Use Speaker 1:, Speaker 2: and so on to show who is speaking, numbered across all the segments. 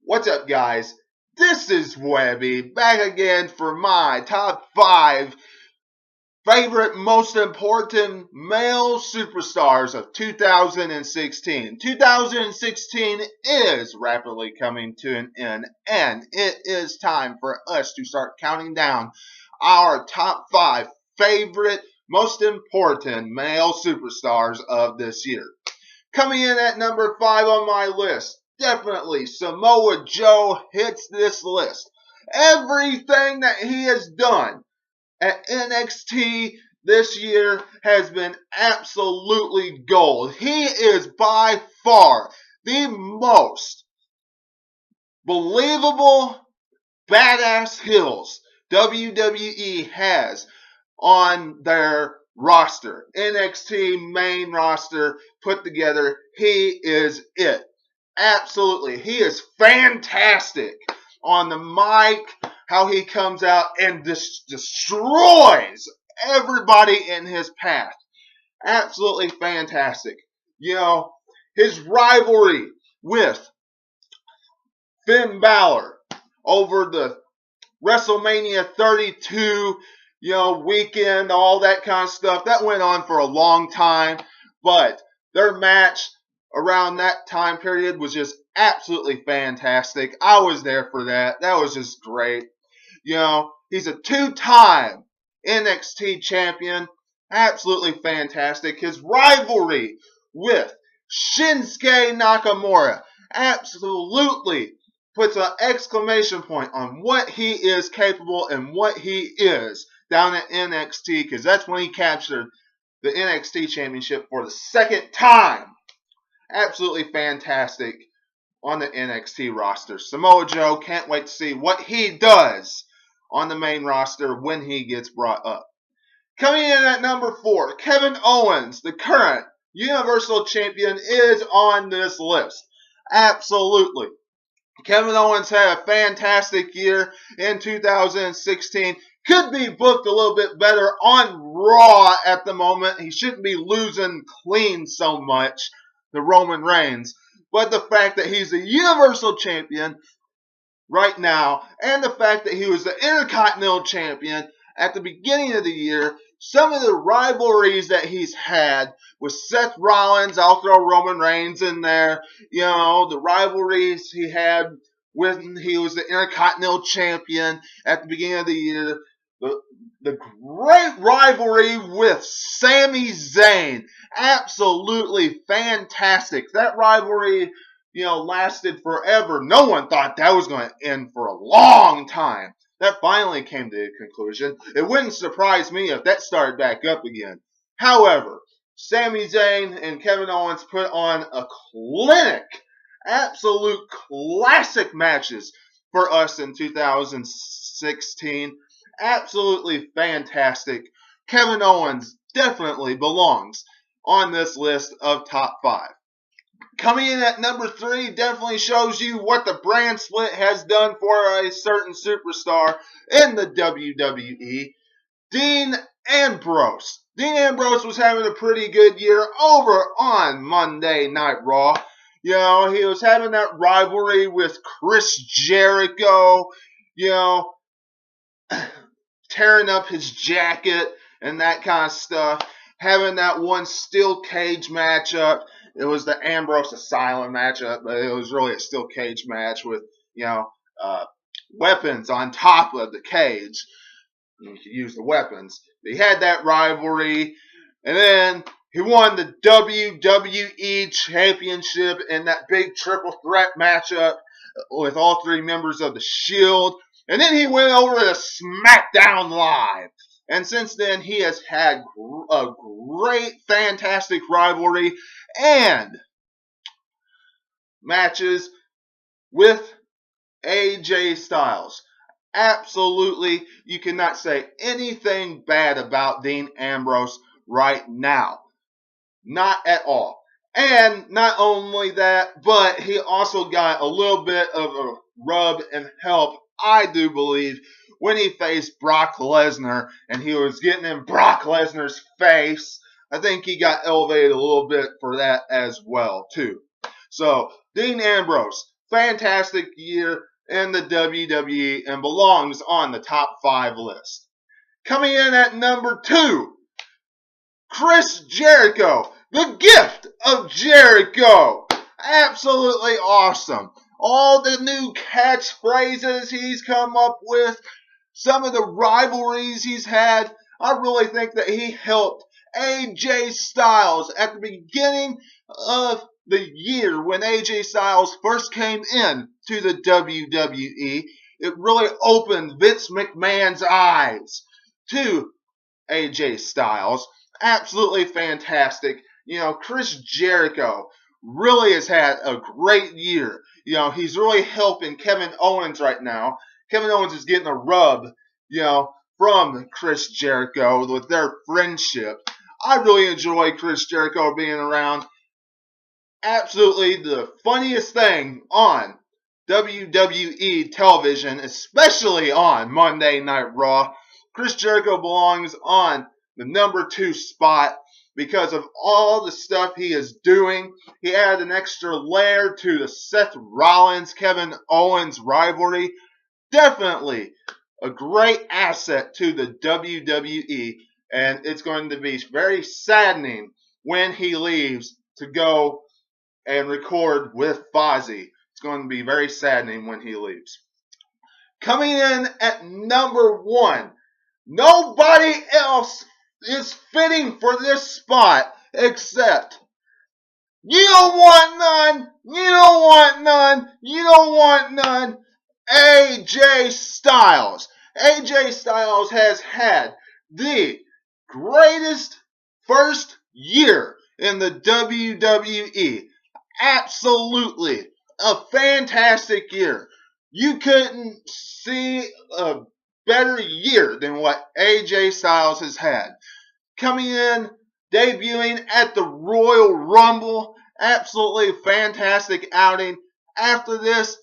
Speaker 1: What's up, guys? This is Webby, back again for my top 5 favorite, most important male superstars of 2016. 2016 is rapidly coming to an end, and it is time for us to start counting down our top 5 favorite, most important male superstars of this year. Coming in at number 5 on my list, definitely Samoa Joe hits this list. Everything that he has done at NXT this year has been absolutely gold. He is by far the most believable badass heels WWE has on their roster. NXT main roster put together. He is it. Absolutely. He is fantastic on the mic, how he comes out and destroys everybody in his path. Absolutely fantastic. You know, his rivalry with Finn Balor over the WrestleMania 32, weekend, all that kind of stuff. That went on for a long time, but their match around that time period was just absolutely fantastic. I was there for that. That was just great. He's a 2-time NXT champion. Absolutely fantastic. His rivalry with Shinsuke Nakamura absolutely puts an exclamation point on what he is capable and what he is down at NXT, because that's when he captured the NXT championship for the second time. Absolutely fantastic on the NXT roster. Samoa Joe, can't wait to see what he does on the main roster when he gets brought up. Coming in at number 4, Kevin Owens, the current Universal Champion, is on this list. Absolutely. Kevin Owens had a fantastic year in 2016. Could be booked a little bit better on Raw at the moment. He shouldn't be losing clean so much to Roman Reigns. But the fact that he's a Universal Champion right now, and the fact that he was the Intercontinental Champion at the beginning of the year, some of the rivalries that he's had with Seth Rollins, I'll throw Roman Reigns in there, the rivalries he had when he was the Intercontinental Champion at the beginning of the year, the great rivalry with Sami Zayn, absolutely fantastic. That rivalry, lasted forever. No one thought that was going to end for a long time. That finally came to a conclusion. It wouldn't surprise me if that started back up again. However, Sami Zayn and Kevin Owens put on a clinic, absolute classic matches for us in 2016. Absolutely fantastic. Kevin Owens definitely belongs on this list of top 5. Coming in at number 3 definitely shows you what the brand split has done for a certain superstar in the WWE. Dean Ambrose. Dean Ambrose was having a pretty good year over on Monday Night Raw. He was having that rivalry with Chris Jericho, tearing up his jacket and that kind of stuff. Having that one steel cage matchup. It was the Ambrose Asylum matchup, but it was really a steel cage match with, weapons on top of the cage. You could use the weapons. He had that rivalry, and then he won the WWE Championship in that big triple threat matchup with all 3 members of the Shield. And then he went over to SmackDown Live. And since then, he has had a great, fantastic rivalry and matches with AJ Styles. Absolutely, you cannot say anything bad about Dean Ambrose right now. Not at all. And not only that, but he also got a little bit of a rub and help, I do believe, when he faced Brock Lesnar and he was getting in Brock Lesnar's face. I think he got elevated a little bit for that as well, too. So, Dean Ambrose, fantastic year in the WWE and belongs on the top 5 list. Coming in at number 2, Chris Jericho, the gift of Jericho. Absolutely awesome. All the new catchphrases he's come up with, some of the rivalries he's had, I really think that he helped AJ Styles at the beginning of the year when AJ Styles first came in to the WWE. It really opened Vince McMahon's eyes to AJ Styles. Absolutely fantastic. Chris Jericho really has had a great year. He's really helping Kevin Owens right now. Kevin Owens is getting a rub, from Chris Jericho with their friendship. I really enjoy Chris Jericho being around. Absolutely the funniest thing on WWE television, especially on Monday Night Raw. Chris Jericho belongs on the number 2 spot because of all the stuff he is doing. He added an extra layer to the Seth Rollins-Kevin Owens rivalry. Definitely a great asset to the WWE, and it's going to be very saddening when he leaves to go and record with Fozzy. It's going to be very saddening when he leaves. Coming in at number 1, nobody else is fitting for this spot except you don't want none, you don't want none, you don't want none, AJ Styles. AJ Styles has had the greatest first year in the WWE. Absolutely a fantastic year. You couldn't see a better year than what AJ Styles has had. Coming in, debuting at the Royal Rumble, absolutely fantastic outing. After this,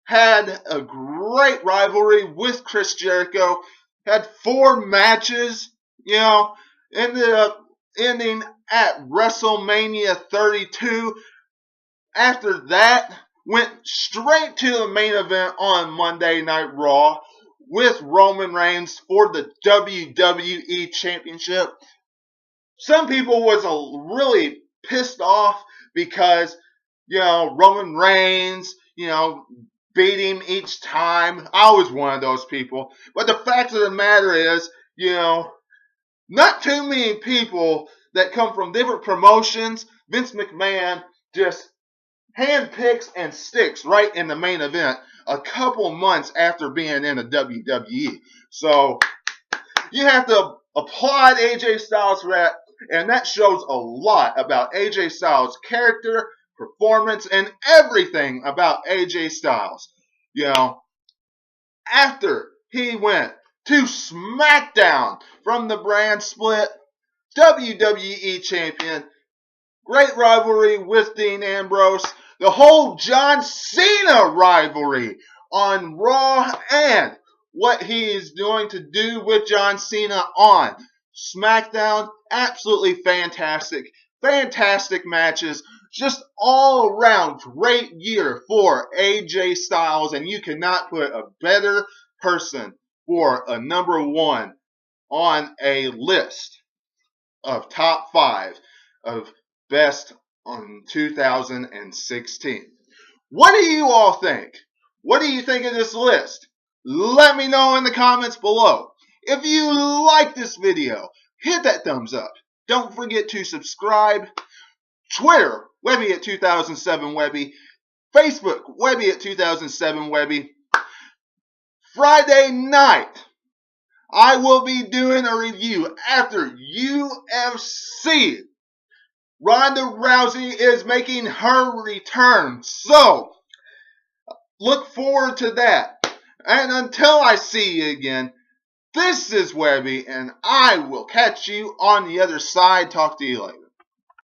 Speaker 1: had a great rivalry with Chris Jericho, had 4 matches, ended up ending at WrestleMania 32. After that, went straight to the main event on Monday Night Raw with Roman Reigns for the WWE Championship. Some people was really pissed off because, Roman Reigns, beat him each time. I was one of those people. But the fact of the matter is, not too many people that come from different promotions, Vince McMahon just handpicks and sticks right in the main event a couple months after being in the WWE. So you have to applaud AJ Styles for that, and that shows a lot about AJ Styles' character, performance, and everything about AJ Styles. After he went to SmackDown from the brand split, WWE Champion, great rivalry with Dean Ambrose, the whole John Cena rivalry on Raw, and what he is going to do with John Cena on SmackDown. Absolutely fantastic. Fantastic matches. Just all around great year for AJ Styles, and you cannot put a better person for a number 1 on a list of top 5 of best on 2016. What do you all think? What do you think of this list? Let me know in the comments below. If you like this video, hit that thumbs up. Don't forget to subscribe. Twitter, Webby at 2007 Webby. Facebook, Webby at 2007 Webby. Friday night, I will be doing a review after UFC. Ronda Rousey is making her return, so look forward to that. And until I see you again, this is Webby, and I will catch you on the other side. Talk to you later.